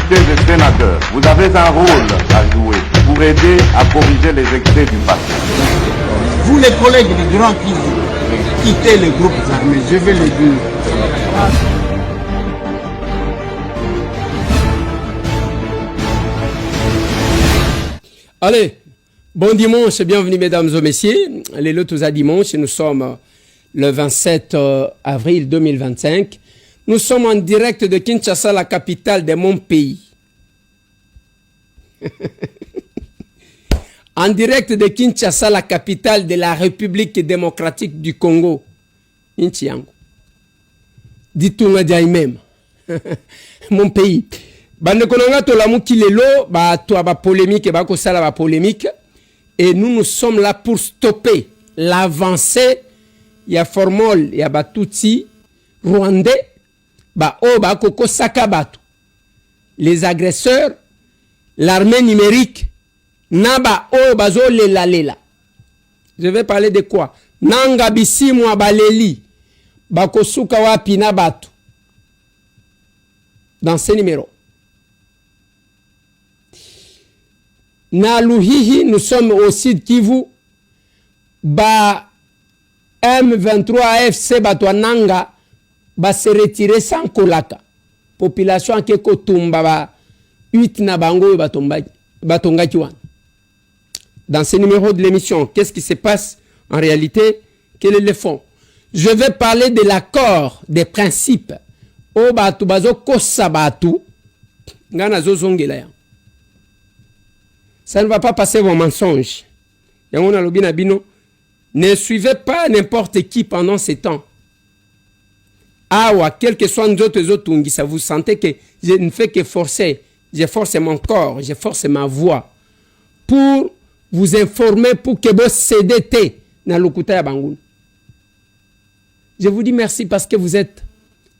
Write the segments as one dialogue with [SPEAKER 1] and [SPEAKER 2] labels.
[SPEAKER 1] députés et sénateurs, vous avez un rôle à jouer pour aider à corriger les excès du passé.
[SPEAKER 2] Vous les collègues des grands qui quittez les groupes armés, je vais le dire.
[SPEAKER 3] Allez, bon dimanche et bienvenue mesdames et messieurs. Les lotos à dimanche, nous sommes le 27 avril 2025. Nous sommes en direct de Kinshasa, la capitale de mon pays. En direct de Kinshasa, la capitale de la République démocratique du Congo. Inchiango. Ditunga même. Mon pays. Bande konanga to la mukilelo ba to ba polémique ba ko sala ba polémique et nous sommes là pour stopper l'avancée ya formol ya batutsi rwandais ba o ba koko sakabatu les agresseurs l'armée numérique naba o bazo lela. Je vais parler de quoi? Nanga bisimu abaleli ba kosuka wapi na batu dans ce numéro. Na Luhihi, nous sommes au sud Kivu, ba M23 AFC Batouananga ba se retirer sans kolaka. Population qui kotumba ba 8 na bango batonga kiwan. Dans ce numéro de l'émission, qu'est-ce qui se passe en réalité? Quel est le fond? Je vais parler de l'accord des principes. O batu bazo kosabatu ngana zozongela ya. Ça ne va pas passer vos mensonges. Ne suivez pas n'importe qui pendant ces temps. Ah, quel que soit nous autres, ça vous sentez que je ne fais que forcer. Je force mon corps, je force ma voix pour vous informer pour que vous cédez dans le Kouta Bangoun. Je vous dis merci parce que vous êtes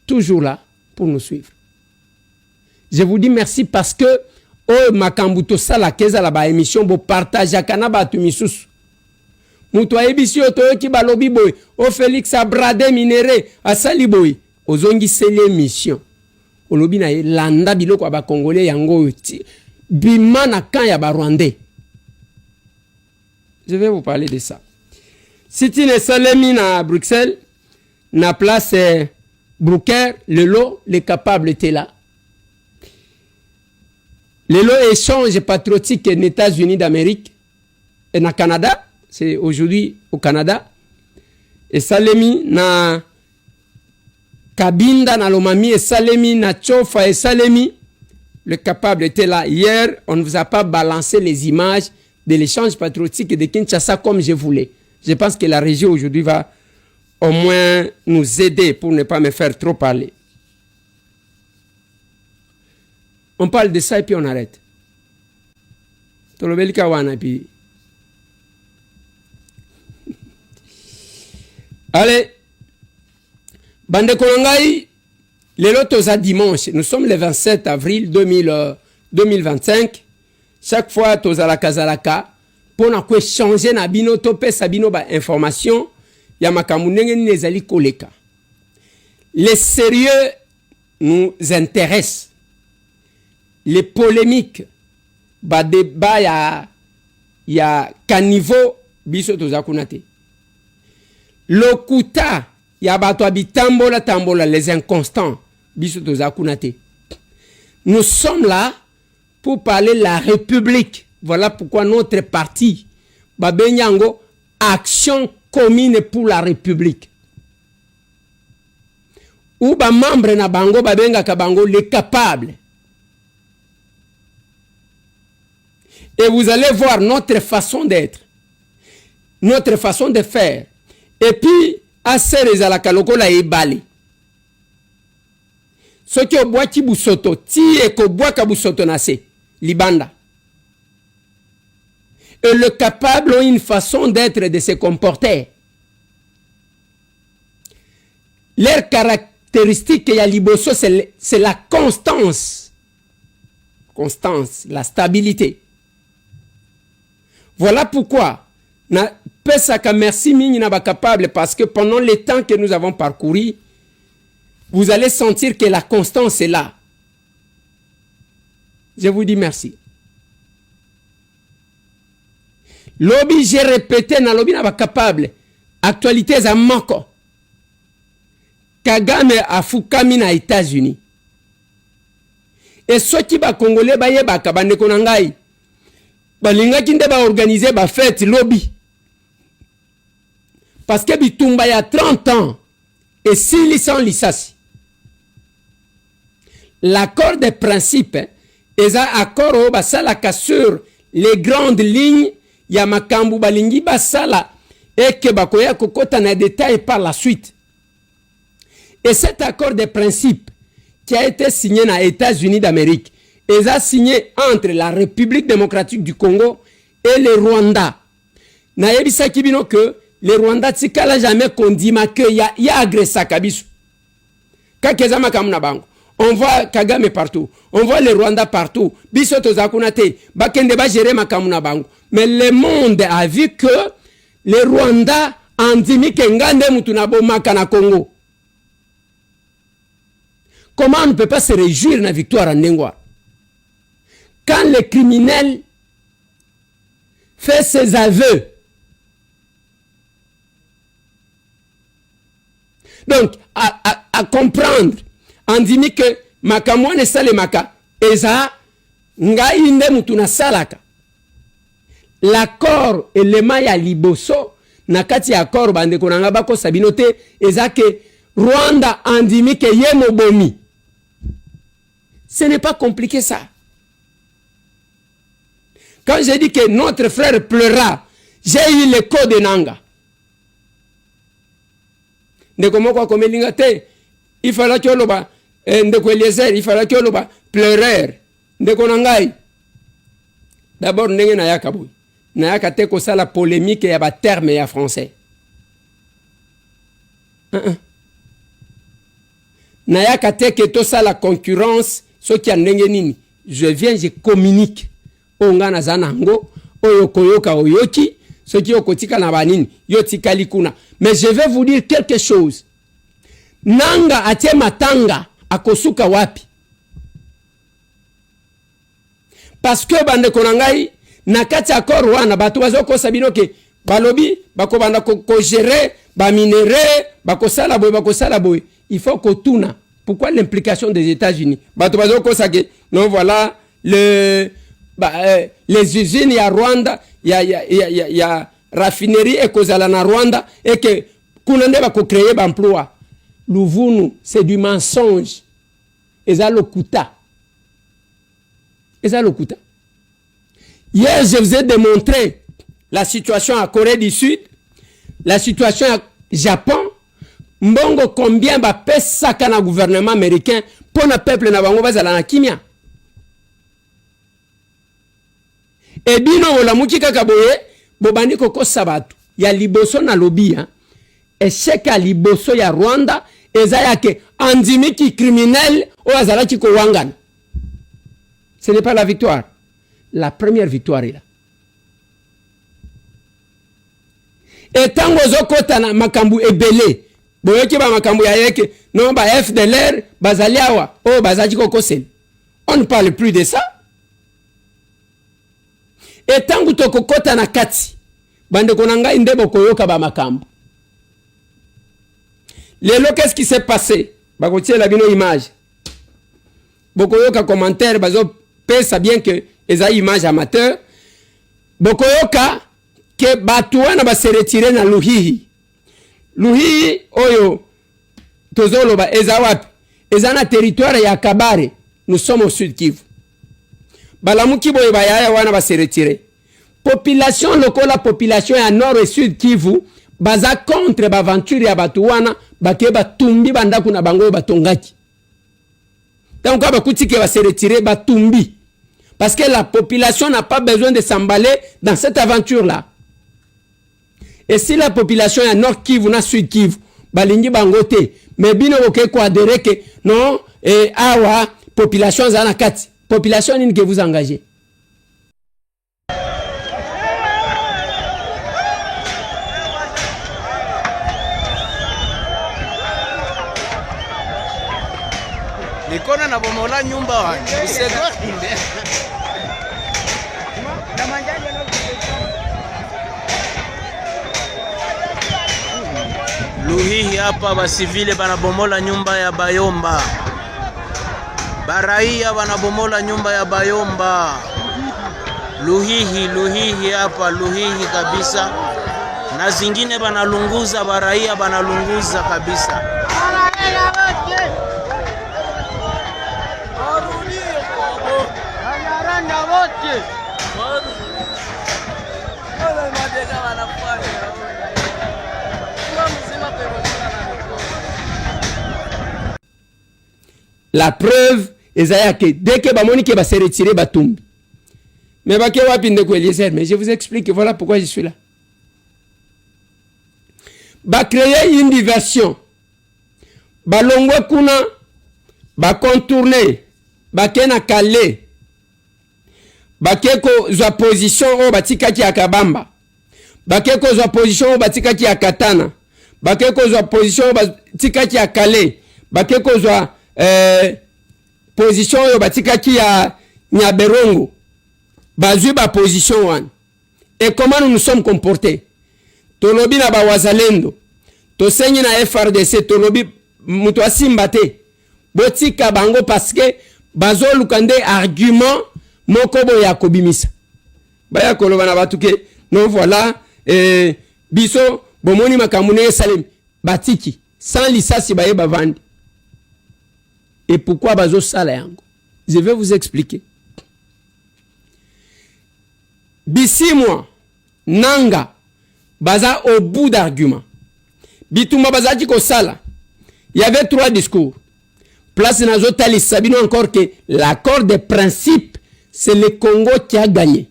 [SPEAKER 3] toujours là pour nous suivre. Je vous dis merci parce que oh makambuto sala keza la ba émission bo partage kana batu misusu muto ebisio to ki balobi boy o Félix Abrade minéré asali boy ozongi sele émission olobi na landa biloko ba congolais yango bimana kan ya ba rwandais. Je vais vous parler de ça. Siti ne salemi na Bruxelles na place Brooker le lot les capables étaient là. Les lots échanges patriotiques des États-Unis d'Amérique et na Canada, c'est aujourd'hui au Canada. Et Salemi na Kabinda na Lomami et Salemi na Tchofa et Salemi, le capable était là. Hier, on ne vous a pas balancé les images de l'échange patriotique de Kinshasa comme je voulais. Je pense que la région aujourd'hui va au moins nous aider pour ne pas me faire trop parler. On parle de ça et puis on arrête. Tolobelika wana puis. Allez. Bande kolongai. Les lotos à dimanche. Nous sommes le 27 avril 2025. Chaque fois, tozala kazalaka. Pour nous changer na bino tope sabino ba information. Ya makamunenge nezali koleka. Les sérieux nous intéressent. Les polémiques, ba débat ya caniveau biso tozakunate. Lokuta ya bato tambola les inconstants biso tozakunate. Nous sommes là pour parler de la République. Voilà pourquoi notre parti babenyango action commune pour la République. Ou ba membre na bango babenga kabango les capables. Et vous allez voir notre façon d'être, notre façon de faire. Et puis, à la kalokola et bali. Ce qui est bois qui busoto, ti et ko bois kabusoto nase, libanda. Et le capable ont une façon d'être et de se comporter. Leur caractéristique et à liboso, c'est la constance. Constance, la stabilité. Voilà pourquoi, merci mingi na ba capable parce que pendant le temps que nous avons parcouru, vous allez sentir que la constance est là. Je vous dis merci. Lobby, j'ai répété, na lobby n'a pas capable. Actualité za moko. Kagame a fukami na États-Unis. Et ceux qui ba Congolais ba yeba ka bande konangai. Ba linga kinde ba organiser ba fête lobby. Parce que bitumba ya 30 ans et 600 lisasi. L'accord de principe est un accord basalaka sur les grandes lignes ya makambu balingi basala et que bakoya kokota na détail par la suite. Et cet accord de principe qui a été signé dans les États-Unis d'Amérique est signé entre la République démocratique du Congo et le Rwanda. Na yebisa kibino que le Rwanda tikala jamais kondima que ya agressa kabisu. Kakeza makamu na bango. On voit Kagame partout. On voit le Rwanda partout. Biso tozakunate. Bakende ba gérer makamu na bango. Mais le monde a vu que le Rwanda andimi kengande mutu na bomaka na Congo. Comment on ne peut pas se réjouir de la victoire en Nengwa? Quand le criminel fait ses aveux. Donc, à comprendre, on dit que makamwane sale maka, eza nga inde mutuna salaka. L'accord elema ya liboso, nakati accord bande konanga bako sabinote, eza que Rwanda andimi ke yemo bomi. Ce n'est pas compliqué ça. Quand j'ai dit que notre frère pleura, j'ai eu l'écho de Nanga. Ndeko moko komelinga te, il fallait que l'oba, ndeko Eliezer, il fallait que l'oba pleureur. Ndeko nangai. D'abord ndenge na yaka boy. Na yaka te ko sala polémique ya ba terme ya français. Na yaka te ke to sala concurrence, so ki ndenge nini. Je viens, je communique. Onga na zanango, oyo koyoka oyoki. Ce qui est au quotidien na banini, yotika likuna. Mais je vais vous dire quelque chose. Nanga atie matanga akosuka wapi. Parce que bande konangai nakati akor wana batu bazoko sabino ke balobi bako banda ko gérer ba minerai bako sala boy. Il faut que tuna. Pourquoi l'implication des États-Unis? Batu bazoko sake non voilà les usines ya Rwanda ya raffinerie et kozala na Rwanda et que kunande ba ko créer ba emploi. Louvunu, c'est du mensonge. Eza lokuta. Hier, je vous ai démontré la situation à Corée du Sud, la situation à Japon. Mbongo combien ba pesa kana gouvernement américain pour le peuple na bango bazala na kimia. Et bino la mukika kaboye bobani koko sabatu ya liboso na lobia échec à liboso ya Rwanda ezaya ke andimiki criminel o azala ki ko wangana. Ce n'est pas la victoire. La première victoire est là. Et tango zokota na makambu ebele boyoki ba makambu ya yeke non ba FDLR bazaliawa o bazaji koko sel. On ne parle plus de ça. Et tangu tokokota na kati bande konanga indebo koyoka ba makambu. Lelo qu'est-ce qui s'est passé? Bakotie la bino image. Bokoyoka commentaire bazo pesa bien que eza image amateur. Bokoyoka ke batu wana ba se retirer na Luhihi. Luhihi oyo tozolo ba eza wapi? Eza na territoire ya Kabare. Nous sommes au Sud Kivu. Balamuki boye bayaya wana ba se retirer. Population lokola population ya Nord et Sud Kivu baza contre ba aventure ya batu wana bake batumbi bandaku na bango batongaki. Donc ba kutike ba se retirer batumbi. Parce que la population n'a pas besoin de s'emballer dans cette aventure-là. Et si la population est Nord Kivu na Sud Kivu, balingi bangote, mais bino oke ko adhérer que non et awa population za na kati. Population ni que vous engagez.
[SPEAKER 4] Ikona na bomola nyumba wa Usegwinde. Luhihi hapa basivile banabomola nyumba ya Bayomba. Baraia banabomola nyumba ya Bayomba. Luhihi hapa, Luhihi kabisa. Na zingine banalunguza, baraia banalunguza kabisa.
[SPEAKER 3] La preuve est que dès que Bamoni va se retirer, Batumbi. Mais mais je vous explique, voilà pourquoi je suis là. Ba créer une diversion. Ba longwe kuna, ba contourner, ba kena kale. Ba keko za position o batika ki akabamba. Ba keko za position o batika ki akatana. Ba keko za position o batika ki akale. Ba keko za position yo batika ki ya Nyaberongo. Bazui ba position wan. Et comment nous nous sommes comportés? Tolobi na ba wazalendo. To senyi na FRDC tolobi mutu asimbate. Botika bango parce que bazo lukande argument moko bo ya kobimisa. Baya koloba na batuke non voilà biso bomoni makamune Salem batiki sans lisasi baye bavandi. Et pourquoi bazo sala yango? Je vais vous expliquer. Bisimwa nanga baza au bout d'argument. Bitumba baza ko sala. Il y avait 3 discours. Place nazo tali sabino encore que l'accord de principe c'est le Congo qui a gagné.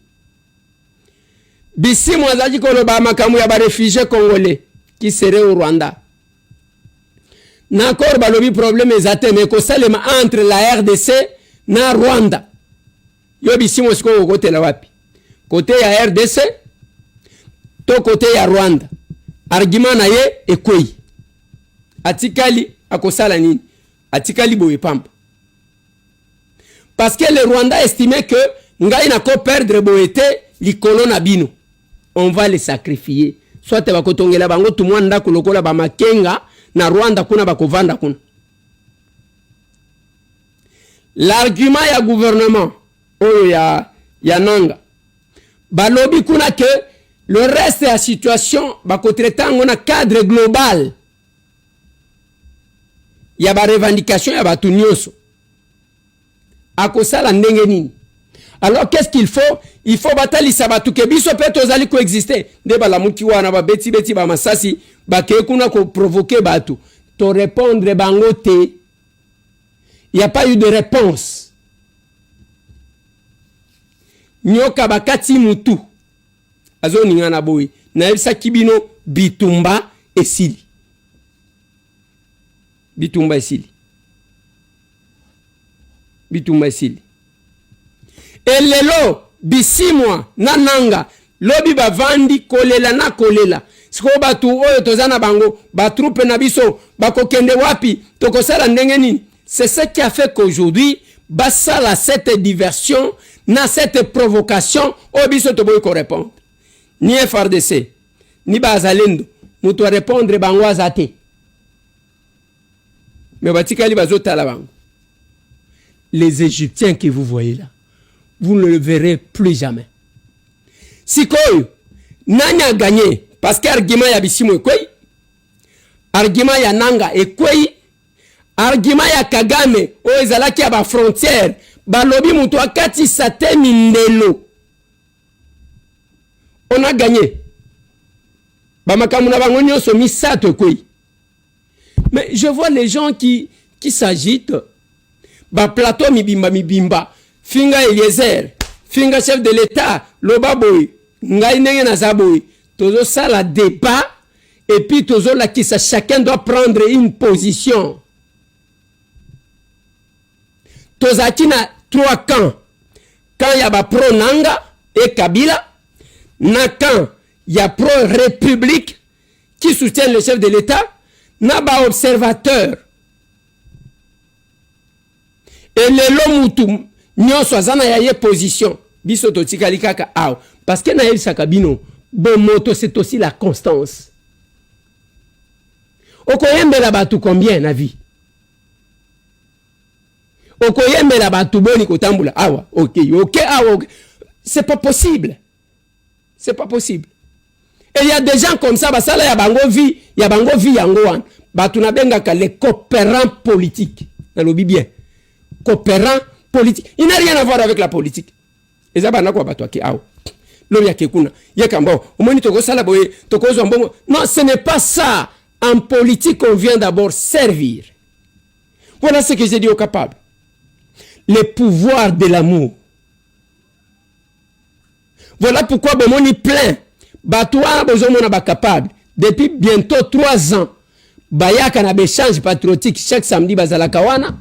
[SPEAKER 3] Bisimwa zaji ko loba makamu ya ba réfugiés congolais qui seraient au Rwanda. N'accord balobi problème ezate mais ko salema entre la RDC na Rwanda. Yo bisimwa siko côté la wapi? Côté ya RDC to côté ya Rwanda. Argument na ye ekwei. Atikali akosala nini? Atikali boye pampa. Parce que le Rwanda estimait que ngai na ko perdre boete likolo na bino. On va les sacrifier. Soit te bakotongela bango tumwanda kulokola ba makenga na Rwanda kuna bakovanda kuna. L'argument ya gouvernement oyo ya nanga balobi kuna que le reste de la situation bakotreta ngo na cadre global ya ba revendication ya batu nyonso akosala ndenge nini. Alors qu'est-ce qu'il faut? Il faut batalisa batu ke biso pe tozali coexister nde balamuki wana ba beti ba masasi ba ke kuna ko provoquer batu to répondre bango te. Il n'y a pas eu de réponse. Nyoka bakati mutu azo ningana boy na ebisa kibino bitumba esili. Bitumba esili. Bitumba esili. Elelo bisimwa nananga lobi bavandi kolela na kolela. Siko batu oyo tozana bango batroupe na biso bakokende wapi tokosala ndenge nini? C'est ce qui a fait qu'aujourd'hui basala cette diversion na cette provocation obiso toboy ko répondre. Ni FRDC ni bazalendo muto répondre bango azate. Mais batikali bazotala bango. Les Égyptiens que vous voyez là, vous ne le verrez plus jamais. Sikoyo nani a gagné parce que argument ya bisimo ekwei, argument ya nanga ekwei, argument ya Kagame o ezalaki ya ba frontière balobi mutu akati sate mindelo. On a gagné. Bamakamu na bango nyonso misato ekwei. Mais je vois les gens qui s'agitent. Ba plateau mibimba. Finga Eliezer, finga chef de l'État, loba boy, ngai ndenge na zaboy. Tozo sala débat et puis tozo la kisa chacun doit prendre une position. Tozaki na 3 camps. Quand ya ba pro Nanga et Kabila, na camp ya pro République qui soutient le chef de l'État, na ba observateur. et lelo mutu nyonso azana ya ye position biso totikali kaka awa parce que na yebisaka bino bon moto c'est aussi la constance. Okoyembela batu combien na vie? Okoyembela batu boni kotambula awa ok awa ok. C'est pas possible. C'est pas possible. Et il y a des gens comme ça basala ya bango vie yango wan batu na bengaka les coopérants politiques. Nalobi bien. Coopérants politiques. Il n'a rien à voir avec la politique. Et ça bana kwa batu aki awa. Lobi ya kekuna. Yekambo. Omoni toko sala boye toko zo mbongo. Non, ce n'est pas ça. En politique, on vient d'abord servir. Voilà ce que j'ai dit aux capables. Le pouvoir de l'amour. Voilà pourquoi Bomoni plein. Batoua bozomona ba capable. Depuis bientôt 3 ans, bayaka na échange patriotique chaque samedi bazalaka wana.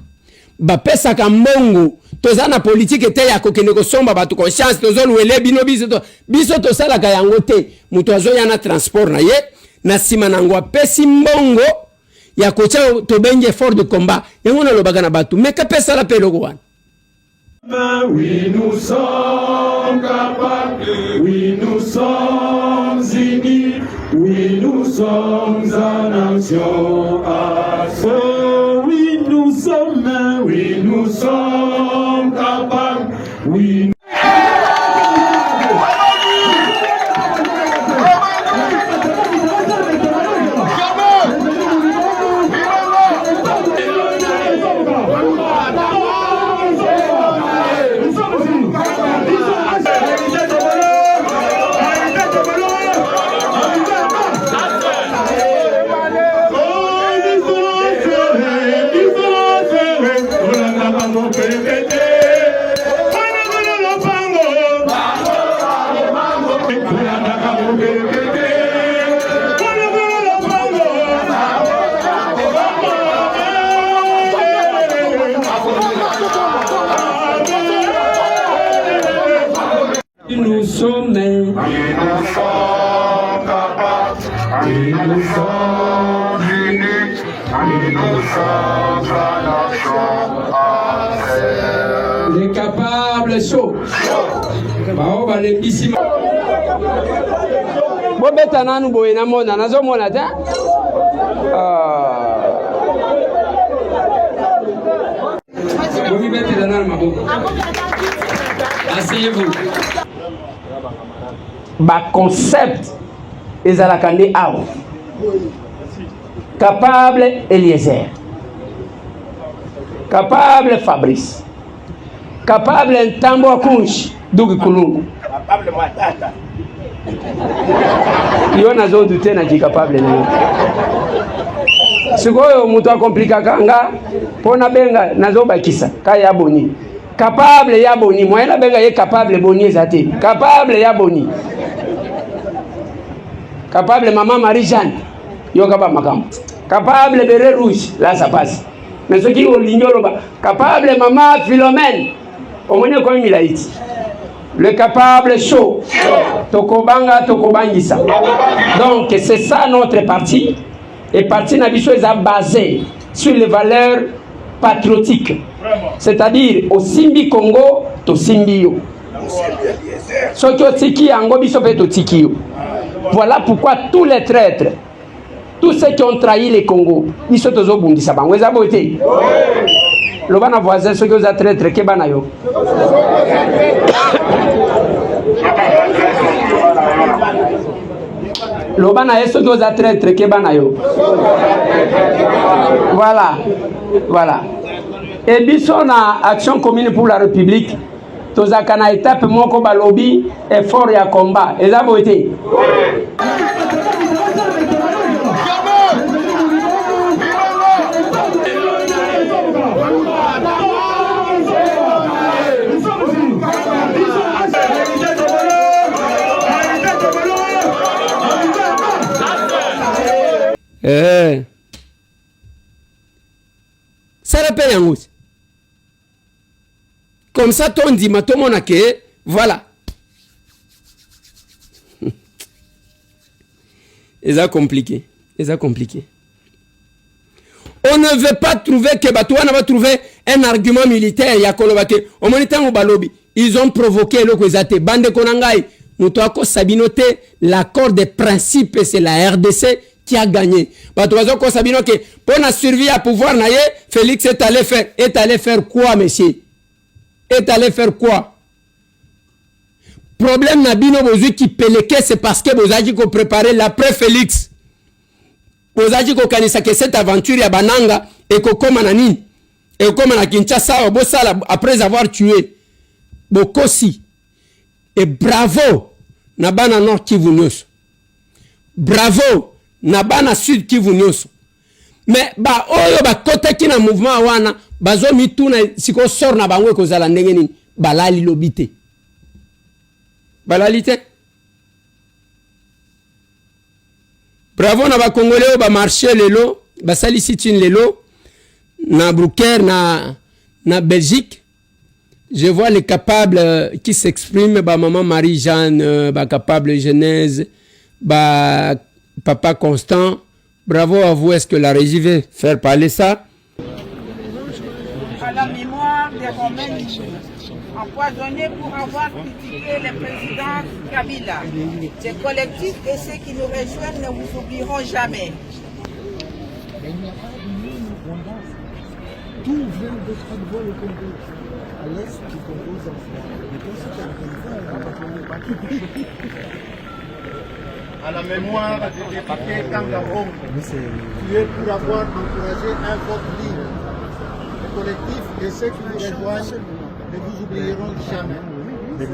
[SPEAKER 3] Ba pesa ka mbongo. Tozana politique ete ya kokene ko somba batu conscience tozolu ele bino biso to sala ka yango te. Muto azoya na transport na ye. Na sima nango pesi mbongo ya kocha to benje fort de combat yango na lobaka na batu meka pesa la pelo wana.
[SPEAKER 5] Oui, nous sommes capables, oui, nous sommes unis, oui, nous sommes en nation à feu. Oui, nous sommes capables, oui. Nous sommes capables, nous sommes unis, nous sommes la nation. Les capables chauds. Bao balembisima.
[SPEAKER 3] Bobeta nanu boye na mona nazo mona ta.
[SPEAKER 5] Bobi bete la nanu maboko. Asseyez-vous.
[SPEAKER 3] Ba concept ezalaka nde awa. Capable Eliezer. Capable Fabrice. Capable Ntambo Akunshi Dugi Kulungu. Capable Matata. Yo nazo dute na capable na yo. Sikoyo mutu akomplika kanga pona benga nazo bakisa kaya boni. Capable ya boni moyena benga ye capable boni ezate. Capable ya boni. Capable maman Marie-Jeanne yo kaba makam. Capable beret rouge là ça passe. Mais ce qui au lignolo ba capable maman Philomène omone ko milaiti. Le capable chaud. Tokobanga tokobangisa. Donc c'est ça notre parti. Et parti nabiso est basé sur les valeurs patriotiques. C'est-à-dire au Simbi Congo to Simbio. Sokyo tiki ango biso pe to tiki. Voilà pourquoi tous les traîtres, tous ceux qui ont trahi les Congo, ils sont tous au Bundi Saban. Vous avez voté? Le ban voisin, ceux qui ont traître, qui ban yo. Le ban a ceux qui ont traître, qui ban yo. Voilà, voilà. Et bison na action commune pour la République. Tozaka na étape moko balobi effort ya combat. Vous avez voté? Ça rappelle yango. Comme ça, ton dit, ma tout mon accueil, voilà. Et ça compliqué. Et ça compliqué. On ne veut pas trouver que Batouana va trouver un argument militaire. Ils ont provoqué le Kwezate. Bande Konangai, Moutouako Sabinote, l'accord des principes, c'est la RDC qui a gagné. Batouako Sabinote, pour la survie à pouvoir, Félix est allé faire quoi, monsieur? Est allé faire quoi? Problème Nabino Bozu qui peleke, c'est parce que Bozaji ko préparé l'après Félix. Bozaji ko kanisa que cette aventure ya Bananga et ko koma na nini? Et koma na Kinshasa Bosala après avoir tué Bokosi. Et bravo Nabana Nord Kivu Nyos. Bravo Nabana Sud Kivu Nyos. Mais ba oyo ba kote ki na mouvement wana bazo mituna siko sor na bangwe ko zala ndenge nini balali lobité. Balalité. Bravo na ba Congolais ba marché lelo, ba salicitine lelo na Brucker na Belgique. Je vois les capables qui s'expriment, ba maman Marie-Jeanne, ba capable Genèse, ba papa Constant. Bravo à vous, est-ce que la régie veut faire parler ça?
[SPEAKER 6] À la mémoire des Romains empoisonnés pour avoir critiqué le président Kabila. Ces collectifs et ceux qui nous rejoignent ne vous oublieront jamais.
[SPEAKER 7] Tout vient de Strasbourg, le Congo. À l'est du Congo,
[SPEAKER 2] À la mémoire du député Kangarong, tué pour avoir encouragé un vote libre. Le collectif et ceux qui nous rejoignent ne vous oublieront jamais. Mais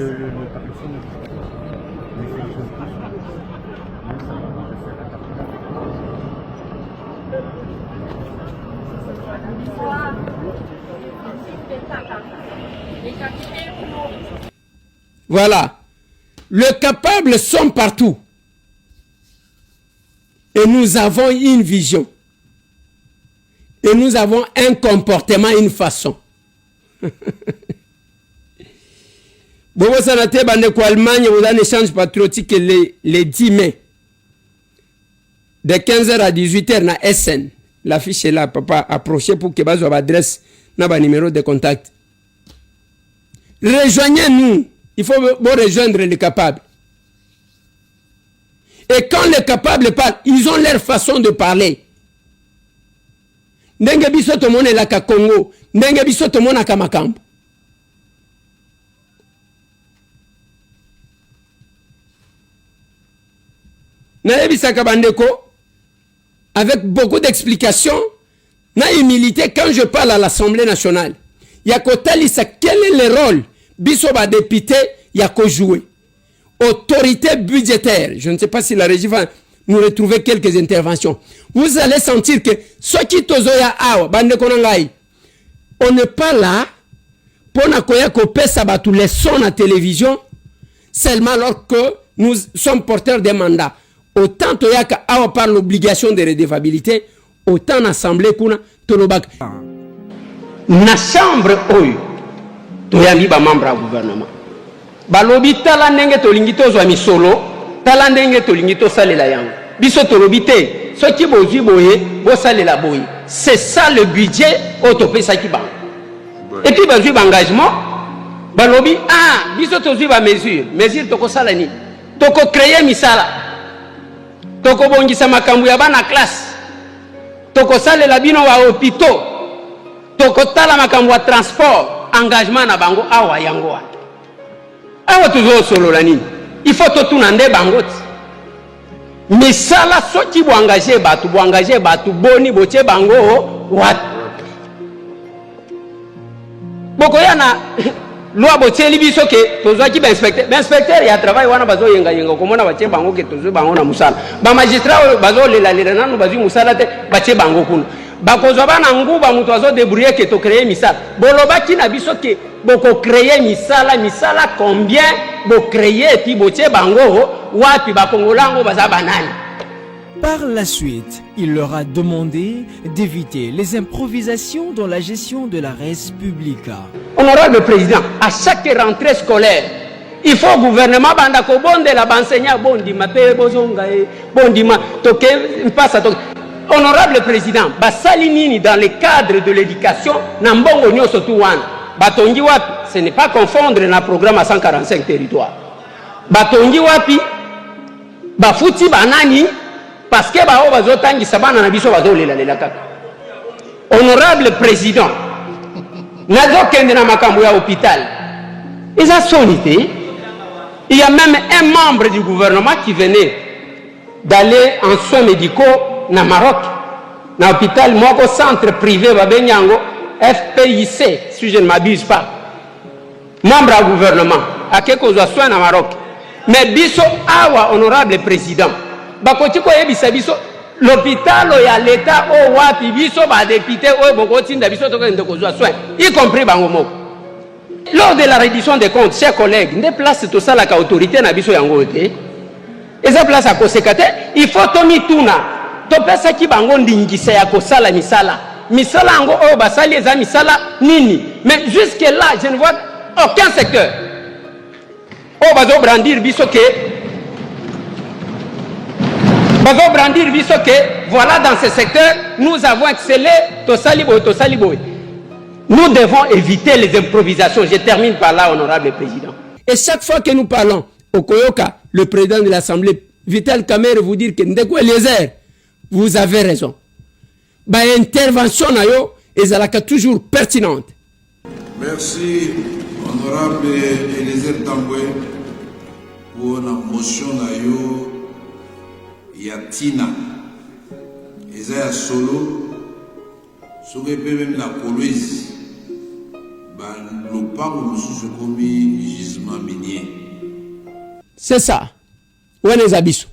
[SPEAKER 3] voilà. Les capables sont partout. Et nous avons une vision. Et nous avons un comportement, une façon. Bobo Sanate Bandeko Allemagne, vous avez un échange patriotique les 10 mai. De 15h à 18h, na SN. L'affiche est là, papa. Approchez pour que vous adresse na numéro de contact. Rejoignez-nous. Il faut rejoindre les capables. Et quand les capables parlent, ils ont leur façon de parler. Ndenge biso to mone la ka Congo, ndenge biso to mona ka makambo. Naebisa kabandeko avec beaucoup d'explications, na humilité quand je parle à l'Assemblée nationale. Yakotalisa quel est le rôle biso ba député yako jouer. Autorité budgétaire. Je ne sais pas si la régie va nous retrouver quelques interventions. Vous allez sentir que ce qui tozoya awa, bande konangai, on n'est pas là pour nakoya kope sabatu les sons à télévision seulement alors que nous sommes porteurs des mandats. Autant toyaka awa par l'obligation de redevabilité, autant l'assemblée kuna tolobak. Na chambre oyo toyambi ba membre du gouvernement. Balobi tala ndenge tolingi tozwa misolo, tala ndenge tolingi tosalela yango. Biso tolobi te, soki bozwi boye, bosalela boye. C'est ça le budget autopesa ki ba. Et puis bazwi ba engagement, balobi biso tozwi ba mesure toko sala ni. Toko créer misala. Toko bongisa makambu ya bana classe. Toko salela bino wa hôpitaux. Toko tala makambu wa transport, engagement na bango awa yango wa. Awa tuzo solo la nini. Il faut tout nande bangoti. Mais ça là soki bo engager batu boni boche bango wat. Boko yana loi boche libiso ke tozo ki ba inspecteur ya travail wana bazo yenga komona bache bango ke tozo bango na musala. Ba magistrat bazo lela nanu bazo musala te bache bango kuna. Bakozwa bana nguba mutu azo débrouiller que to créer misala. Bolobaki na biso ke boko créer misala combien bo créer puis boche bango wapi ba kongolango baza banani.
[SPEAKER 8] Par la suite, il leur a demandé d'éviter les improvisations dans la gestion de la res publica.
[SPEAKER 3] Honorable président, à chaque rentrée scolaire, il faut au gouvernement banda ko bonde la enseignant bondi ma pe bozonga bondi ma toke passe to honorable président, Basalinini dans le cadre de l'éducation, Nambongo Nyoso Touwan, Batongi Wapi, ce n'est pas confondre dans le programme à 145 territoires. Batongi Wapi, Bafuti Banani, parce que Bao Bazotangi Sabana Nabiso Bazole la kaka. Honorable président, Nazo Kendena Makambuya hôpital, ils ont sonité. Il y a même un membre du gouvernement qui venait d'aller en soins médicaux na Maroc, na hôpital, moi au centre privé Babenyango, FPIC, si je ne m'abuse pas. Membre du gouvernement, à quelques soins na Maroc. Mais biso awa honorable président, bakoti ko yebisa biso l'hôpital ya l'état o wapi biso ba député o bokoti nda biso to kende ko soins, y compris bangomo. Lors de la reddition des comptes, chers collègues, ne place tout ça la autorité na biso yango te. Et ça place à kosekate, il faut tomi tuna. To pesa ki bango ndingisa ya kosala misala. Misala ngo o basali eza misala nini. Mais jusque là, je ne vois aucun secteur. O bazo brandir biso ke voilà dans ce secteur nous avons excellé to saliboy. Nous devons éviter les improvisations. Je termine par là, honorable président. Et chaque fois que nous parlons au Koyoka, le président de l'Assemblée, Vital Kamerhe, vous dire que Ndeko Eliezer, vous avez raison. Bah, intervention est toujours pertinente.
[SPEAKER 9] Merci, honorable Eliezer Tambwe, pour la motion Yatina. Ezaya solo, souvent même la Coloise.
[SPEAKER 3] C'est ça. Où est les abysses?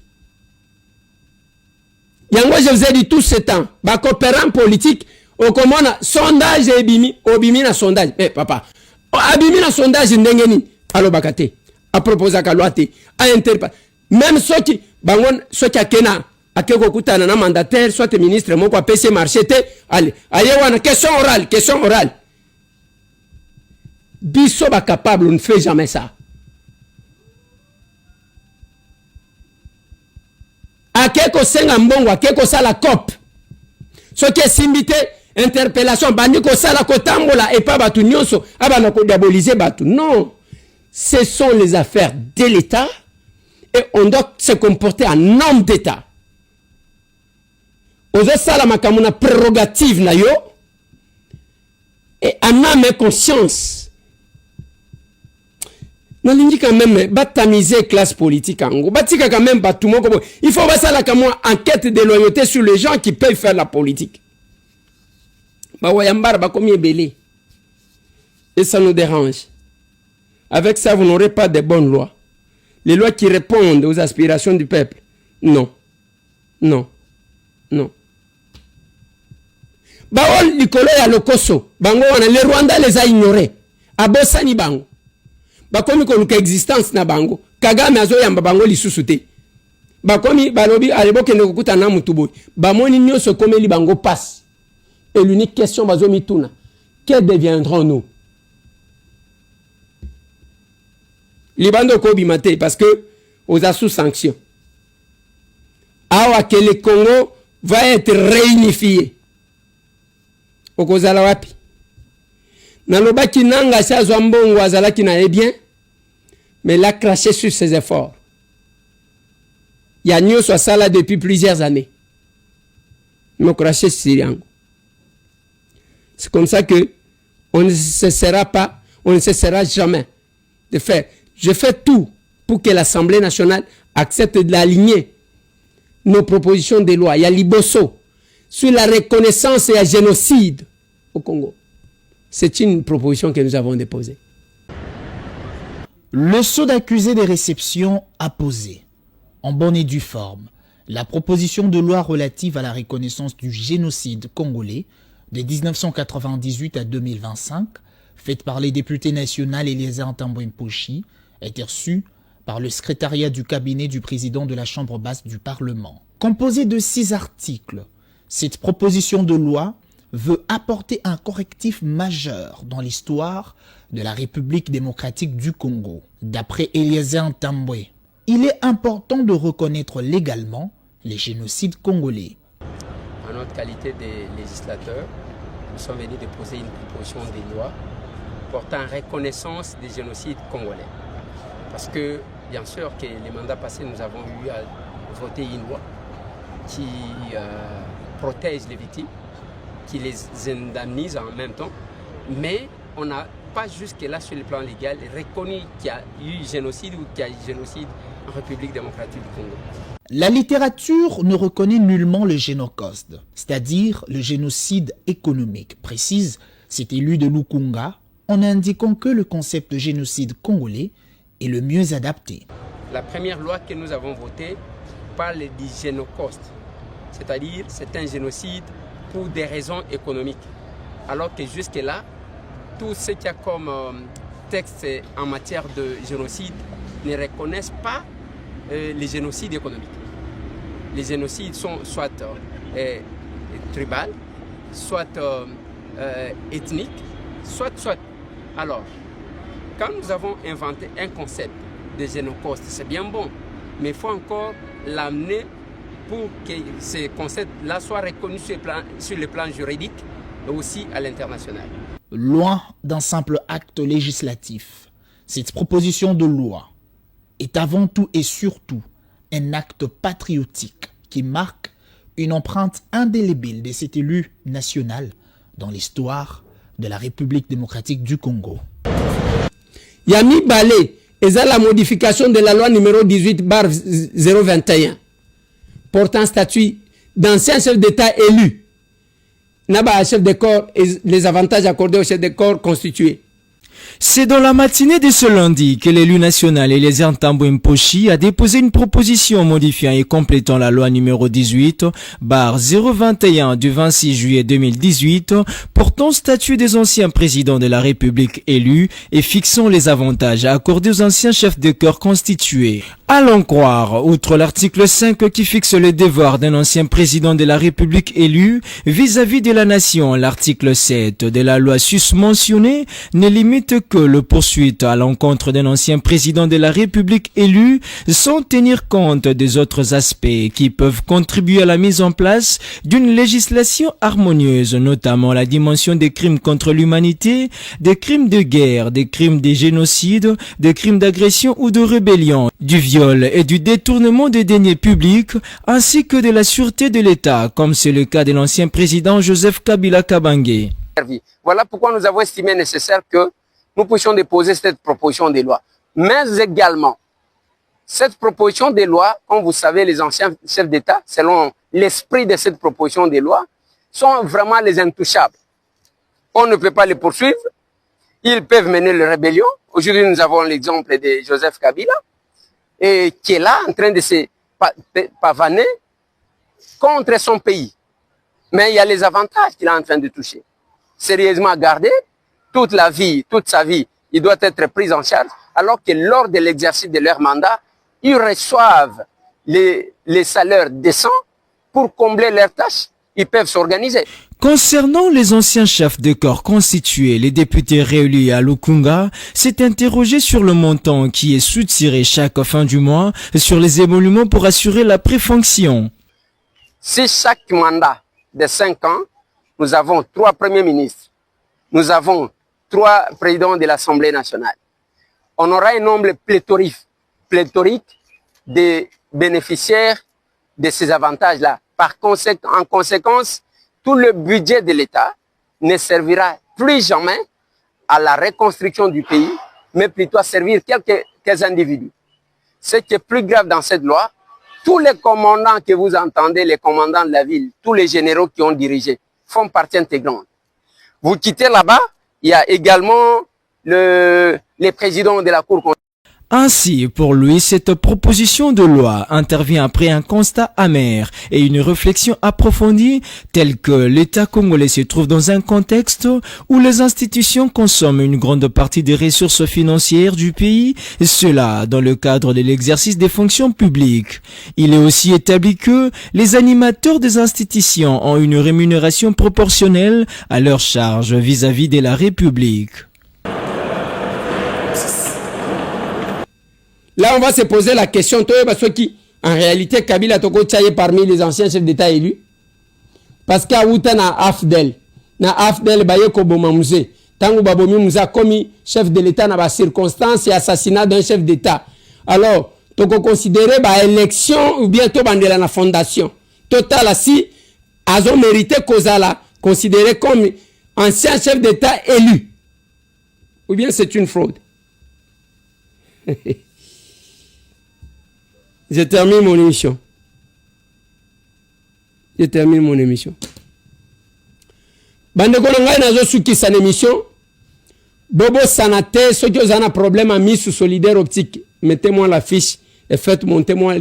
[SPEAKER 3] Yango, je vous ai dit tout ce temps, bah, coopérant politique, au comment sondage et obimi na sondage. Eh, papa, abimi na sondage ndengeni, alo bakate, à proposer à Kaloate, à interpréter. Même ceux qui, bangon, ceux qui a kena, à quelque kouta na mandataire, soit ministre, mon quoi, PC marché, allez, allez, wana, question orale. Biso ba capable, on ne fait jamais ça. A quelque senga mbongo, a quelque ça la COP. Ce qui est simbité, interpellation, bandiko ça la kotambola et pas batu nyonso, abana ko diaboliser batu. Non. Ce sont les affaires de l'État et on doit se comporter en homme d'État. Ozo sala makamuna prérogative na yo et en âme et conscience. On dit quand même, batamiser classe politique en gros. Batika quand même, il faut passer la enquête de loyauté sur les gens qui peuvent faire la politique. Et ça nous dérange. Avec ça, vous n'aurez pas de bonnes lois. Les lois qui répondent aux aspirations du peuple. Non. Non. Non. Baol Nicolo ya Lokoso. Bango wana, les Rwandais les a ignorés. Abosani bango. Bakomi koluka existence na bango. Kagame azo yamba bango lisusu te. Bakomi balobi aleboke nekukuta na mutuboy. Bamoni nyonso komeli bango passe. Et l'unique question bazo mituna. Que deviendrons-nous? Libando kobi mate parce que aux sous sanction. Awa que le Congo va être réunifié. Okozala wapi? Nalobaki nanga sa zwambongo azalaki na bien, mais l'a craché sur ses efforts. Yanyo soit ça là depuis plusieurs années. Il m'a craché sur Yango. C'est comme ça que on ne cessera jamais de faire. Je fais tout pour que l'Assemblée nationale accepte de l'aligner nos propositions de loi. Il y a Liboso sur la reconnaissance et un génocide au Congo. C'est une proposition que nous avons déposée.
[SPEAKER 10] Le sceau d'accusé des réceptions a posé, en bonne et due forme, la proposition de loi relative à la reconnaissance du génocide congolais de 1998 à 2025, faite par les députés nationaux Eliezer Tambwe Mposhi, est reçue par le secrétariat du cabinet du président de la Chambre basse du Parlement. Composée de 6 articles, cette proposition de loi veut apporter un correctif majeur dans l'histoire de la République démocratique du Congo. D'après Eliezer Tambwe, il est important de reconnaître légalement les génocides congolais.
[SPEAKER 3] qualité de législateur, nous sommes venus déposer une proposition de loi portant reconnaissance des génocides congolais. Parce que, bien sûr, que les mandats passés, nous avons eu à voter une loi qui protège les victimes, qui les indemnise en même temps, mais on n'a pas jusque-là sur le plan légal reconnu qu'il y a eu génocide ou qu'il y a eu génocide en République démocratique du Congo.
[SPEAKER 10] La littérature ne reconnaît nullement le génocide, c'est-à-dire le génocide économique, précise cet élu de Lukunga, en indiquant que le concept de génocide congolais est le mieux adapté.
[SPEAKER 3] La première loi que nous avons votée parle du génocide, c'est-à-dire c'est un génocide pour des raisons économiques, alors que jusque-là, tout ce qu'il y a comme texte en matière de génocide ne reconnaissent pas les génocides économiques. Les génocides sont soit tribaux, soit ethniques, soit. Alors, quand nous avons inventé un concept de génocide, c'est bien bon, mais il faut encore l'amener pour que ce concept-là soit reconnu sur le plan juridique et aussi à l'international.
[SPEAKER 10] Loin d'un simple acte législatif, cette proposition de loi est avant tout et surtout un acte patriotique qui marque une empreinte indélébile de cet élu national dans l'histoire de la République démocratique du Congo.
[SPEAKER 3] Yami Balé, et la modification de la loi numéro 18/021 portant statut d'ancien chef d'État élu. Naba chef de corps et les avantages accordés au chef de corps constitués.
[SPEAKER 8] C'est dans la matinée de ce lundi que l'élu national Eliezer Ntambwe Mposhi a déposé une proposition modifiant et complétant la loi numéro 18/021 du 26 juillet 2018 portant statut des anciens présidents de la République élus et fixant les avantages accordés aux anciens chefs de corps constitués. Allons croire, outre l'article 5 qui fixe le devoir d'un ancien président de la République élu vis-à-vis de la nation, l'article 7 de la loi susmentionnée ne limite que le poursuite à l'encontre d'un ancien président de la République élu sans tenir compte des autres aspects qui peuvent contribuer à la mise en place d'une législation harmonieuse, notamment la dimension des crimes contre l'humanité, des crimes de guerre, des crimes de génocide, des crimes d'agression ou de rébellion, du viol et du détournement des deniers publics, ainsi que de la sûreté de l'État, comme c'est le cas de l'ancien président Joseph Kabila Kabange.
[SPEAKER 3] Voilà pourquoi nous avons estimé nécessaire que nous puissions déposer cette proposition de loi. Mais également, cette proposition de loi, comme vous savez, les anciens chefs d'État, selon l'esprit de cette proposition de loi, sont vraiment les intouchables. On ne peut pas les poursuivre. Ils peuvent mener la rébellion. Aujourd'hui, nous avons l'exemple de Joseph Kabila, et qui est là en train de se pavaner contre son pays. Mais il y a les avantages qu'il est en train de toucher. Sérieusement gardé, toute sa vie, il doit être pris en charge, alors que lors de l'exercice de leur mandat, ils reçoivent les salaires décents pour combler leurs tâches. Ils peuvent s'organiser.
[SPEAKER 8] Concernant les anciens chefs de corps constitués, les députés réélus à Lukunga s'est interrogé sur le montant qui est soutiré chaque fin du mois sur les émoluments pour assurer la préfonction.
[SPEAKER 3] Si chaque mandat de 5 ans, nous avons 3 premiers ministres, nous avons 3 présidents de l'Assemblée nationale, on aura un nombre pléthorique de bénéficiaires de ces avantages-là. En conséquence, tout le budget de l'État ne servira plus jamais à la reconstruction du pays, mais plutôt à servir quelques individus. Ce qui est plus grave dans cette loi, tous les commandants que vous entendez, les commandants de la ville, tous les généraux qui ont dirigé, font partie intégrante. Vous quittez là-bas, il y a également les présidents de la Cour constitutionnelle.
[SPEAKER 8] Ainsi, pour lui, cette proposition de loi intervient après un constat amer et une réflexion approfondie telle que l'État congolais se trouve dans un contexte où les institutions consomment une grande partie des ressources financières du pays, et cela dans le cadre de l'exercice des fonctions publiques. Il est aussi établi que les animateurs des institutions ont une rémunération proportionnelle à leur charge vis-à-vis de la République.
[SPEAKER 3] Là, on va se poser la question, parce que en réalité, Kabila Toko Tchaye parmi les anciens chefs d'État élus. parce que awuta na afdel baye ko boma musée tangu babomi muza komi chef de l'état na ba circonstance et assassinat d'un chef d'état. Alors toko considérer ba élection ou bien to bandela na fondation total si azo mérité kozala considéré comme ancien chef d'état élu ou bien c'est une fraude. Je termine mon émission. Bande ko ngai nazo suki sa émission. Bobo sanate ceux qui ont un problème à mis sous solidaire optique, mettez-moi la fiche et faites montez-moi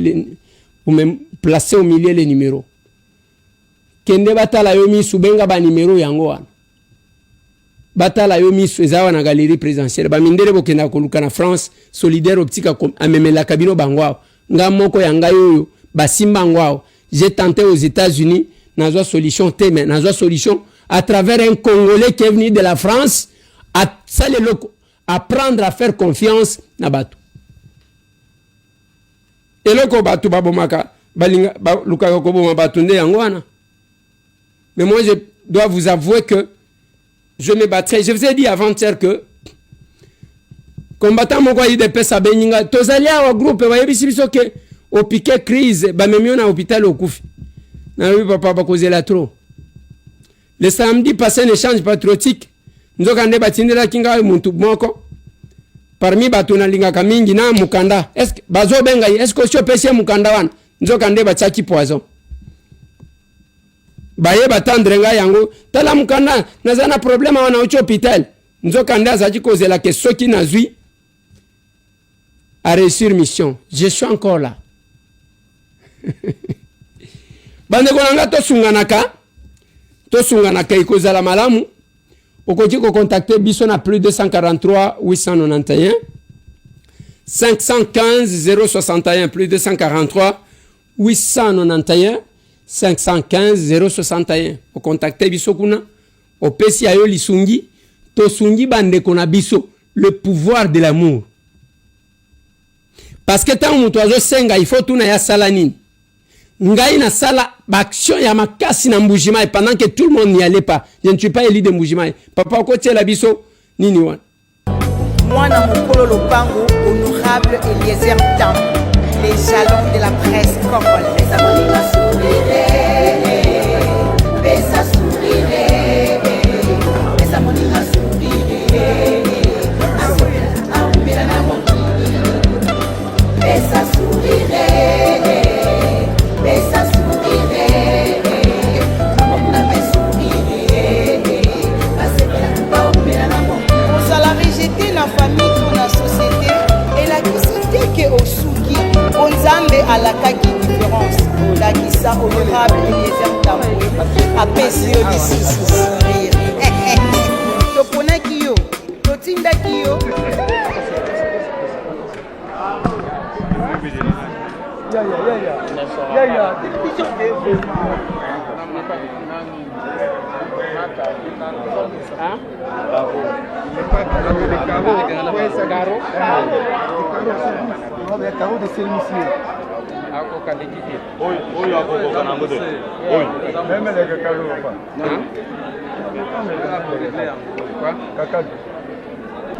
[SPEAKER 3] ou me placer au milieu les numéros. Kende batala yo mi subenga ba numéro yango wana. Batala yo mi suezawa na galerie présidentielle. Ba mindere bokenda koluka na France solidaire optique amemela kabino bangwao. Nga moko yanga yoyo basimba ngwao. J'ai tenté aux États-Unis, nazo solution mais nazo solution à travers un Congolais qui est venu de la France à apprendre à faire confiance na batu. Et loko batu babomaka balinga lukaka ko boma batu nde yangwana. Mais moi je dois vous avouer que je me battrai. Je vous ai dit avant-hier que combattant moko IDP sabeninga tozalia wa groupe wa yebisi biso ke au piquet crise ba memio na hôpital okufi. Na oui papa ba kozela trop. Le samedi passé un échange patriotique nzoka nde batindela kinga muntu moko parmi batu na linga kamingi na mukanda est-ce bazo benga est-ce que sio pesi mukanda wana nzoka nde bachaki poison baye batandre nga yango tala mukanda nazana problème wana au hôpital nzoka nde azaki kozela ke soki nazui à réussir mission. Je suis encore là. Bande konanga to sunganaka ikozala malamu okoti ko contacter biso na plus 243 891 515 061 plus 243 891 515 061 o contacter biso kuna o pesi ayo lisungi to sungi bande kona biso le pouvoir de l'amour. Parce que tant mutu azo senga il faut tuna ya sala nini ngai na sala action ya makasi na Mbujima et pendant que tout le monde n'y allait pas je ne suis pas élu de Mbujima papa ko tiela biso nini wana
[SPEAKER 6] mwana mukolo lopango honorable Eliezer Tam les jalons de la presse congolaise à la kaki différence la kisa honorable Eliezer Tambwe apesi yo lisusu sourire toponaki yo totindaki yo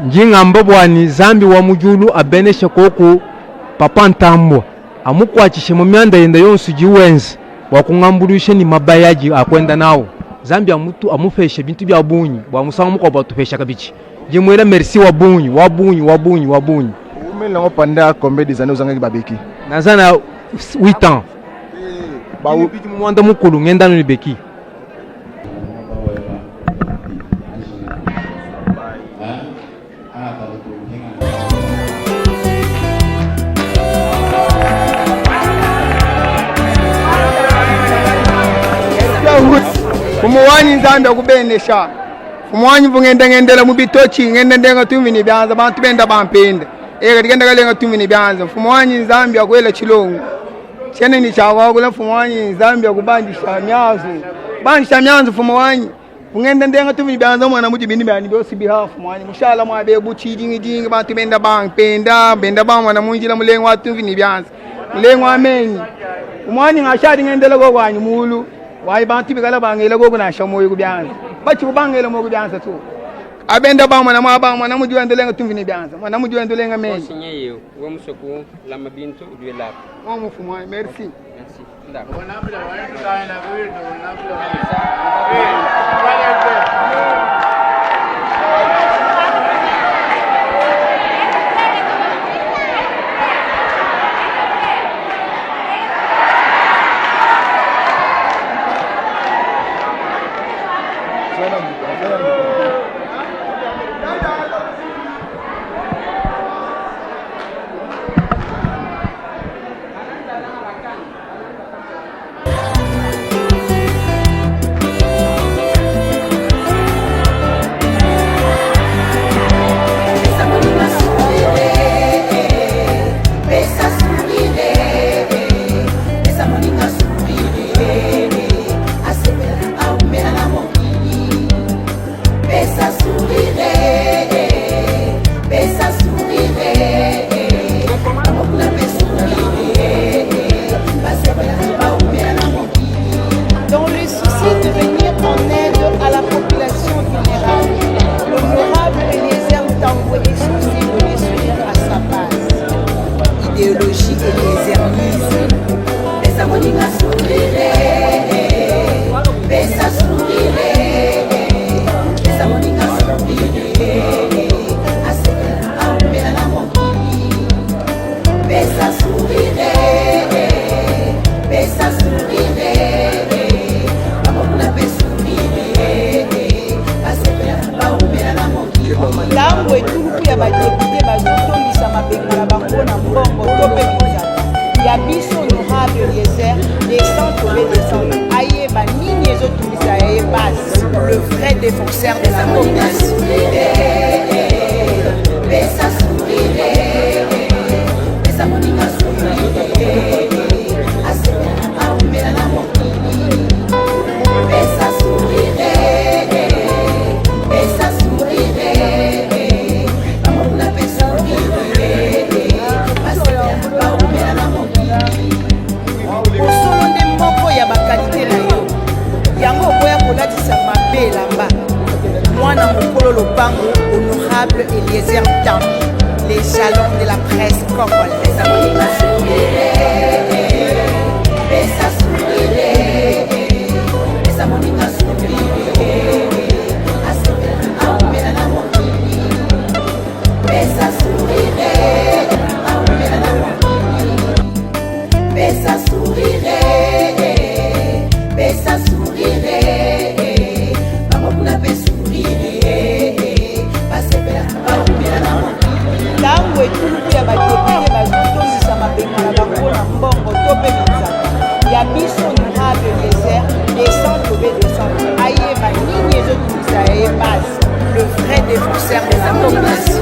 [SPEAKER 11] njinga mbobwani zambi wa mujulu abeneshe koku papa Ntambwa amukwachishe mu myanda yenda yonsu jiwenzi wakungambulishe ni mabayaji akwenda nawo zambi amutu amufeshe bintu bya bunyi bwa musanga mukwa batufesha kabichi jimwera merci wa bunyi
[SPEAKER 12] umela ngopanda combien des années uzanga babeki
[SPEAKER 11] nazana 8 ans ba ubiti mwanda mukulu ngenda no libeki
[SPEAKER 13] Fumuwanyi nzambi akubenesha fumuwanyi ngendela mubitochi ngendenga tumini byanza bantu benda bampenda tigenda kalenga tumini byanza fumuwanyi nzambi akwela chilongo chene ni chawa kula fumuwanyi nzambi akubandisha myazo fumuwanyi ngendenga tumini byanza mwana muti bindi bani byosi biha fumuwanyi mushala mwabe buchi dingi bantu benda bampenda benda ba mwana munjila mulengo tumini byanza mulengo amenyi fumuwanyi ngashadi ngendela ko kwanyu mulu Wai bantu bigala bangela gogo na shamo yugo byanza. Bachi bangela mo byanza tu. Abenda ba mwana maba mwana mu juendo lenga tumvini byanza. Mwana mu juendo lenga me.
[SPEAKER 14] Signé yo, wo musoko la mabinto du la.
[SPEAKER 13] Mo mu fumo, merci.
[SPEAKER 14] Merci. D'accord.
[SPEAKER 6] Le vrai défenseur de la population. Honorable Eliezer Tam, les jalons de la presse congolaise. Le vrai défenseur de la population.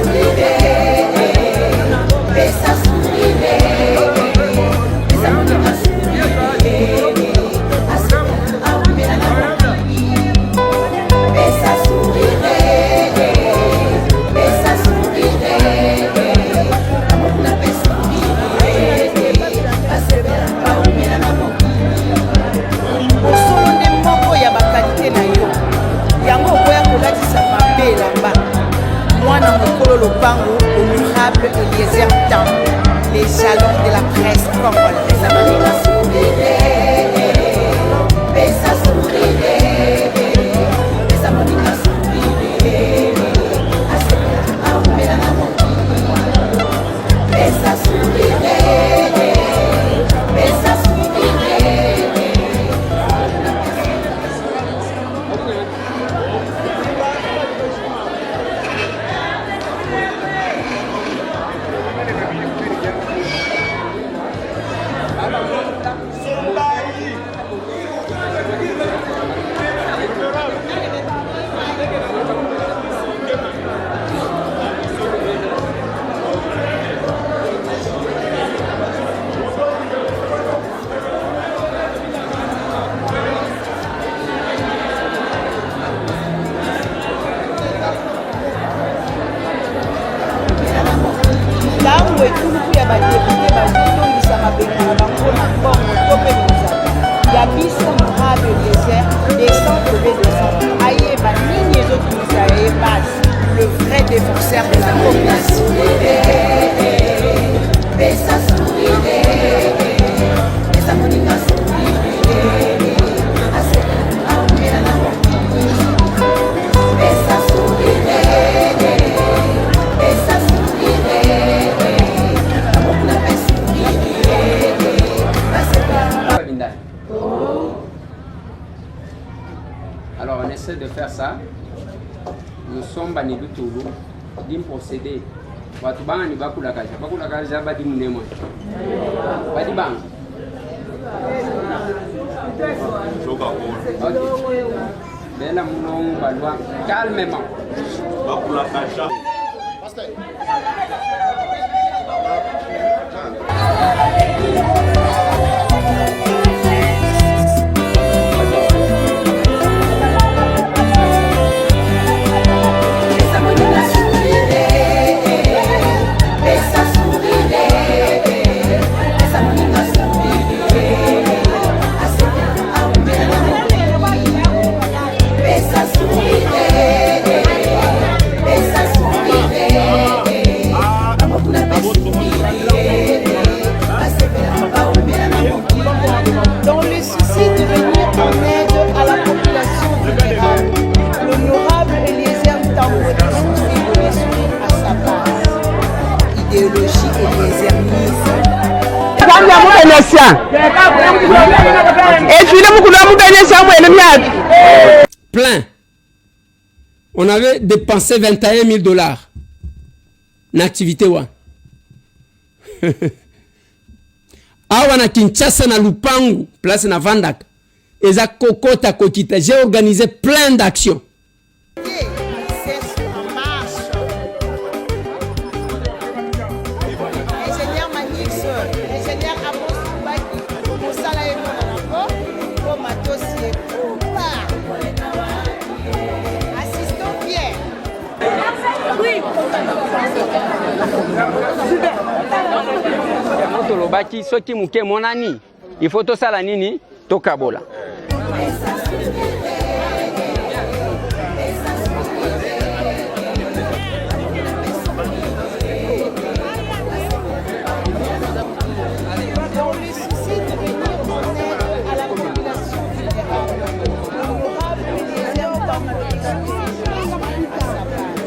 [SPEAKER 6] Honorable Eliezer Tam, les jalons de la presse congolaise.
[SPEAKER 2] Somebody
[SPEAKER 14] Alors on essaie de faire ça. Nous sommes bannis du Toulou, d'un procédé. Watu banga ni bakula kaja badi munemo. Badi bang. Ok. Bela mounon balwa calmement. Bakula kaja.
[SPEAKER 6] Dans le souci de venir en aide à la population vulnérable, l'honorable Eliezer Tambwe souscrit de l'esprit à sa base. Idéologie éliezernisme.
[SPEAKER 3] Plein. On avait dépensé 21 000 $. N'activité wa. Awa na Kinshasa na Lupangu, place na Vandaka. Eza kokota kokita. J'ai organisé plein d'actions.
[SPEAKER 14] Tolobaki soki muke monani il faut to sala nini to kabola.
[SPEAKER 6] Dans le souci de venir en aide à la population vulnérable, l'honorable Eliezer Tambwe souscrit à sa base.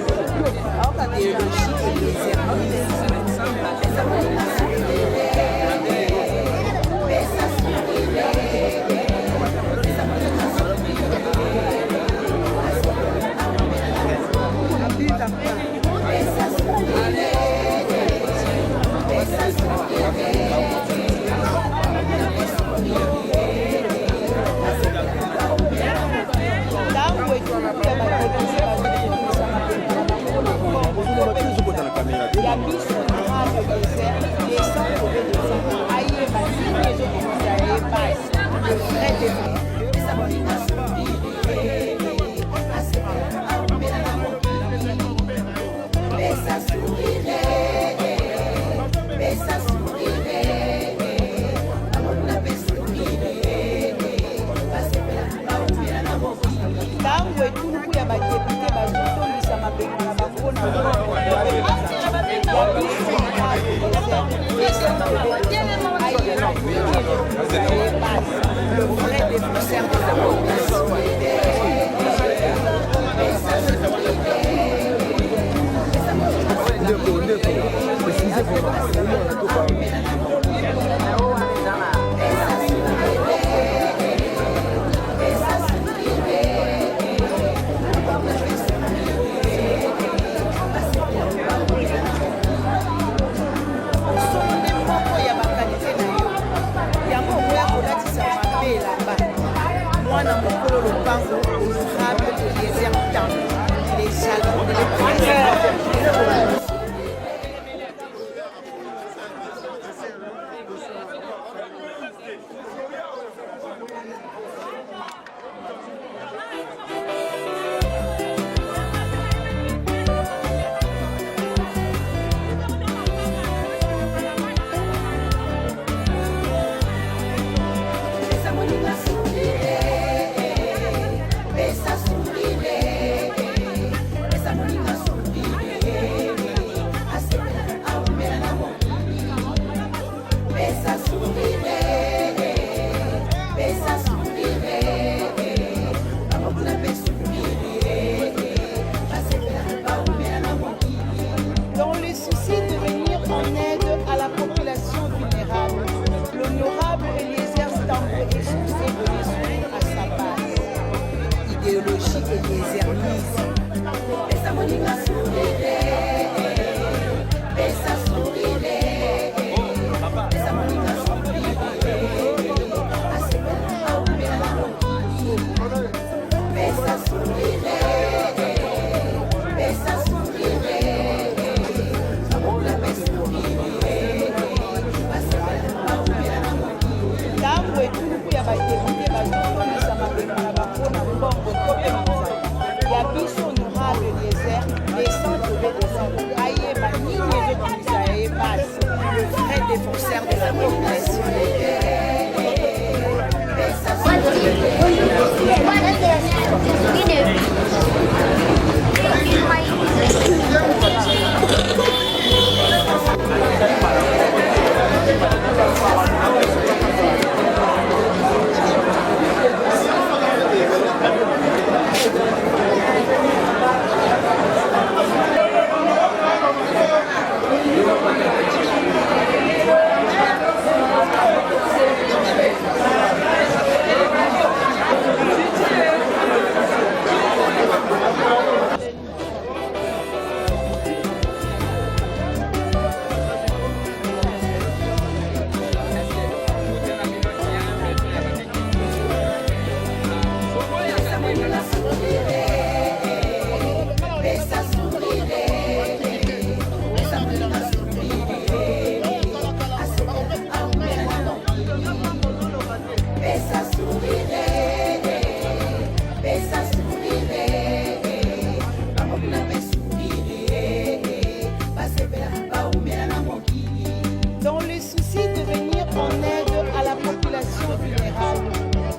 [SPEAKER 6] Idéologie éliezernisme. Dans le souci de venir en aide à la population vulnérable,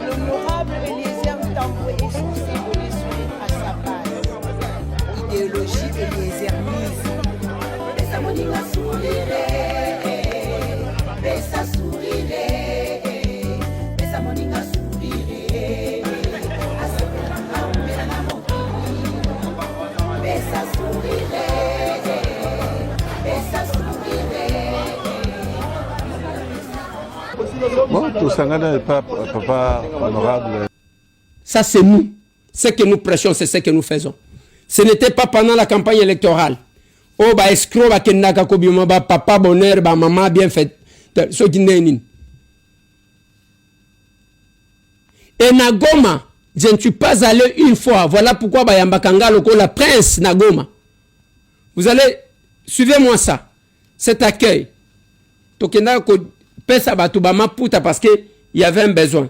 [SPEAKER 6] l'honorable Eliezer Tambwe est censé donner suite à sa base. Idéologie eliezerisme.
[SPEAKER 1] Bon, tout ça, papa honorable.
[SPEAKER 3] Ça, c'est nous. Ce que nous prêchons, c'est ce que nous faisons. Ce n'était pas pendant la campagne électorale. Oh, bah, escroc, bah, kenaka kobioma, bah, papa bonheur, bah, maman bien fait. Ce qui n'est pas. Et Nagoma, je ne suis pas allé une fois. Voilà pourquoi, bah, Yambakanga, la prince Nagoma. Vous allez, suivez-moi ça. Cet accueil. Tokenda ko pesa batuba maputa parce que il y avait un besoin.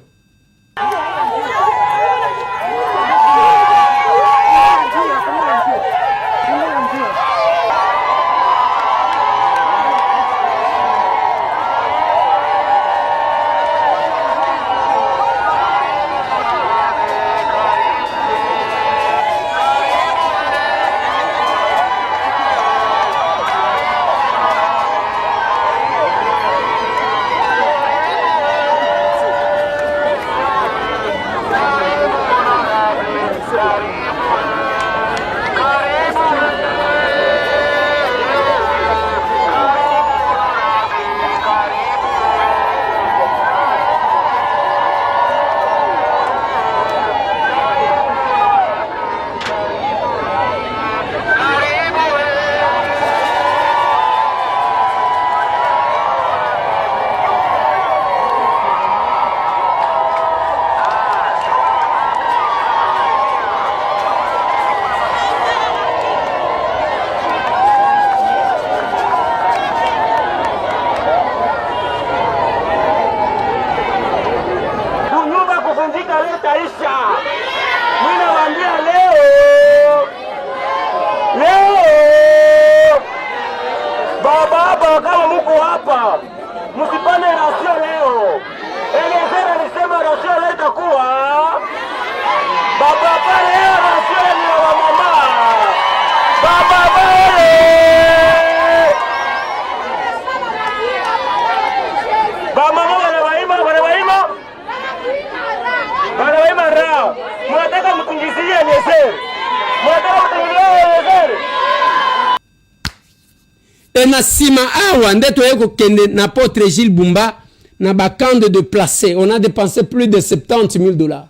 [SPEAKER 3] Na sima awa ndeto yeko kende na potre Gilles Bumba na bakande de placer. On a dépensé plus de 70 000 $.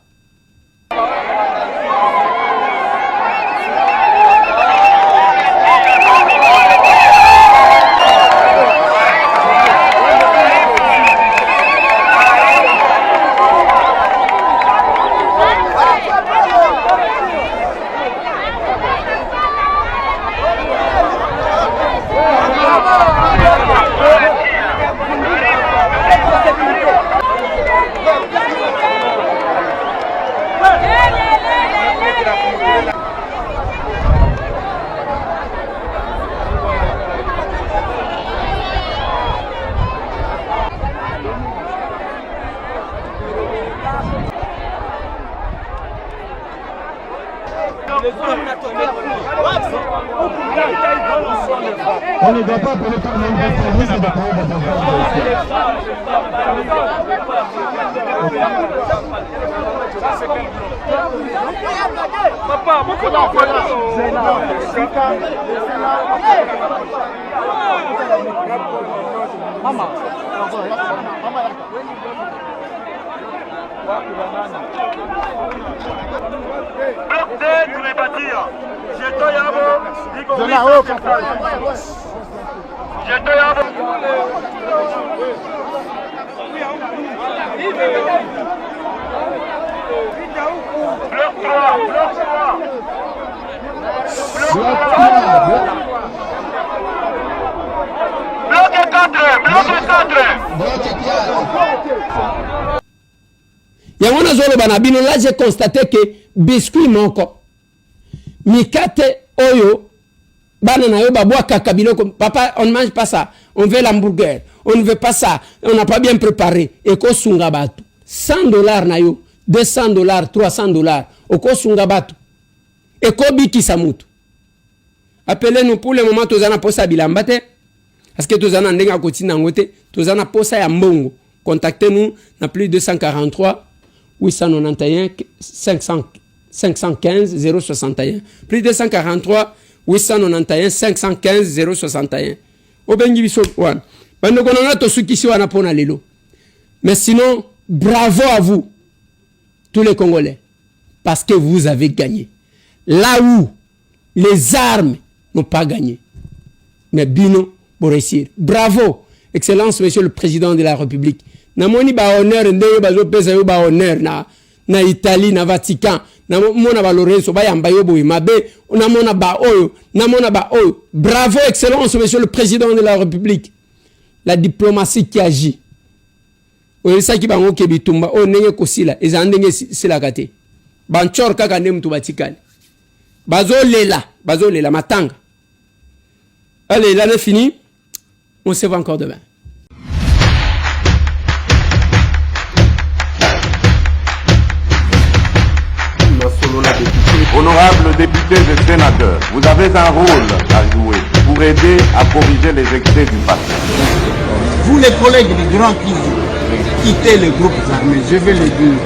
[SPEAKER 2] On ne doit pas appeler par le risque de prendre des
[SPEAKER 5] Papa, beaucoup d'enfants. Maman. Bloc D, tu les bâtir. Jeto Yabo, de là-haut, Jeto Yabo. Bloc 3, bloc 3. Bloc 3. Bloc 4, bloc 4.
[SPEAKER 3] yango nazoloba na bino là j'ai constaté que biscuit moko mikate oyo bana na yo babwakaka biloko papa on ne mange pas ça, on veut l'hamburger, on ne veut pas ça, on n'a pas bien préparé ekosunga bato $100 na yo $200 $300 okosunga bato ekobikisa mutu. Appelez-nous pour le moment tozana posa bilamba te parce que tozana ndenga kotina ngote tozana posa ya mbongo. Contactez-nous na plus 243 891 515 061 plus 243 891 515 061 obengi biso wana bando konanga to sukisi wana pona lelo. Mais sinon bravo à vous tous les Congolais parce que vous avez gagné là où les armes n'ont pas gagné, mais bino pour réussir. Bravo Excellence Monsieur le Président de la République. Namoni ba honneur ndenge bazo pesa yo ba honneur na Italie na Vatican na mona ba Lorenzo ba yamba yo boy mabe na mona ba oyo. Bravo Excellence Monsieur le Président de la République. La diplomatie qui agit. Oyo saki bango ke bitumba o ndenge kosila eza ndenge sila kate. Banchor kaka ndem tu batikali. Bazo lela matanga. Allez, l'année est finie. On se voit encore demain.
[SPEAKER 1] Honorables députés et sénateurs, vous avez un rôle à jouer pour aider à corriger les excès du passé.
[SPEAKER 15] Vous les collègues du Grand qui quittez les groupes armés, je vais le dire.